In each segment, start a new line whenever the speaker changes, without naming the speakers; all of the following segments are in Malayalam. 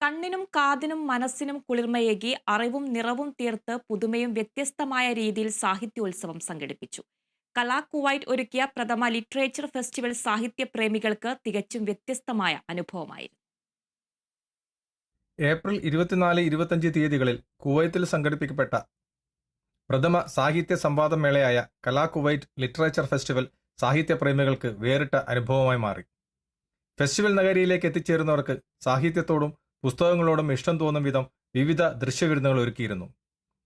കണ്ണിനും കാതിനും മനസ്സിനും കുളിർമയേകി അറിവും നിറവും തീർത്ത് പുതുമയും വ്യത്യസ്തമായ രീതിയിൽ സാഹിത്യോത്സവം സംഘടിപ്പിച്ചു. കലാകുവൈറ്റ് ഒരുക്കിയ പ്രഥമ ലിറ്ററേച്ചർ ഫെസ്റ്റിവൽ സാഹിത്യപ്രേമികൾക്ക് തികച്ചും വ്യത്യസ്തമായ അനുഭവമായിരുന്നു.
ഏപ്രിൽ 24-25 തീയതികളിൽ കുവൈത്തിൽ സംഘടിപ്പിക്കപ്പെട്ട പ്രഥമ സാഹിത്യ സംവാദ മേളയായ കലാകുവൈറ്റ് ലിറ്ററേച്ചർ ഫെസ്റ്റിവൽ സാഹിത്യപ്രേമികൾക്ക് വേറിട്ട അനുഭവമായി മാറി. ഫെസ്റ്റിവൽ നഗരിയിലേക്ക് എത്തിച്ചേരുന്നവർക്ക് സാഹിത്യത്തോടും പുസ്തകങ്ങളോടും ഇഷ്ടം തോന്നും വിധം വിവിധ ദൃശ്യവിരുന്നുകൾ ഒരുക്കിയിരുന്നു.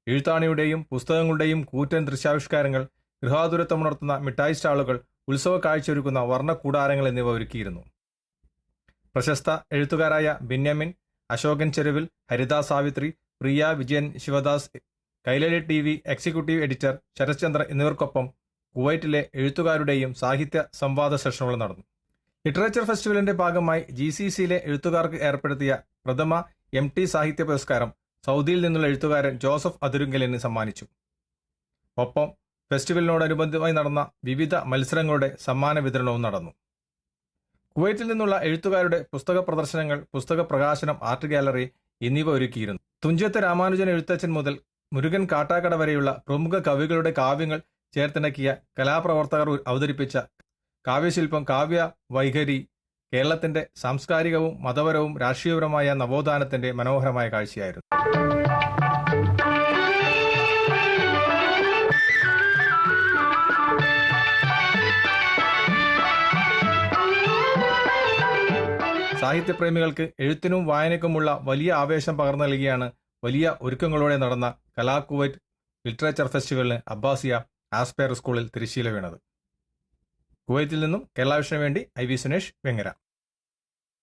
എഴുത്താണിയുടെയും പുസ്തകങ്ങളുടെയും കൂറ്റൻ ദൃശ്യാവിഷ്കാരങ്ങൾ, ഗൃഹാതുരത്വമുണർത്തുന്ന മിഠായി സ്റ്റാളുകൾ, ഉത്സവ കാഴ്ചയൊരുക്കുന്ന വർണ്ണ കൂടാരങ്ങൾ എന്നിവ ഒരുക്കിയിരുന്നു. പ്രശസ്ത എഴുത്തുകാരായ Benyamin, Ashokan Cheruvil, Haridas Savithri, Priya Vijayan Sivadas, Kairali TV executive editor Sarathchandra എന്നിവർക്കൊപ്പം കുവൈറ്റിലെ എഴുത്തുകാരുടെയും സാഹിത്യ സംവാദ സെഷനുകൾ നടന്നു. ലിറ്ററേച്ചർ ഫെസ്റ്റിവലിന്റെ ഭാഗമായി GCCയിലെ എഴുത്തുകാർക്ക് ഏർപ്പെടുത്തിയ പ്രഥമ MT സാഹിത്യ പുരസ്കാരം സൗദിയിൽ നിന്നുള്ള എഴുത്തുകാരൻ ജോസഫ് അതുരുങ്കലിന് സമ്മാനിച്ചു. ഒപ്പം ഫെസ്റ്റിവലിനോടനുബന്ധമായി നടന്ന വിവിധ മത്സരങ്ങളുടെ സമ്മാന വിതരണവും നടന്നു. കുവൈറ്റിൽ നിന്നുള്ള എഴുത്തുകാരുടെ പുസ്തക പ്രദർശനങ്ങൾ, പുസ്തക പ്രകാശനം, ആർട്ട് ഗാലറി എന്നിവ ഒരുക്കിയിരുന്നു. തുഞ്ചത്ത് രാമാനുജൻ എഴുത്തച്ഛൻ മുതൽ മുരുകൻ കാട്ടാക്കട വരെയുള്ള പ്രമുഖ കവികളുടെ കാവ്യങ്ങൾ ചേർത്തിണക്കിയ കലാപ്രവർത്തകർ അവതരിപ്പിച്ച കാവ്യശില്പം കാവ്യ വൈഖരി കേരളത്തിന്റെ സാംസ്കാരികവും മതപരവും രാഷ്ട്രീയപരമായ നവോത്ഥാനത്തിന്റെ മനോഹരമായ കാഴ്ചയായിരുന്നു. സാഹിത്യപ്രേമികൾക്ക് എഴുത്തിനും വായനയ്ക്കുമുള്ള വലിയ ആവേശം പകർന്നു നൽകിയാണ് വലിയ ഒരുക്കങ്ങളോടെ നടന്ന കലാകുവൈറ്റ് ലിറ്ററേച്ചർ ഫെസ്റ്റിവലിന് അബ്ബാസിയ ആസ്പയർ സ്കൂളിൽ തിരശ്ശീല വീണത്. കുവൈത്തിൽ നിന്നും കേരള വിഷന് വേണ്ടി IV സുനേഷ്, വെങ്ങര.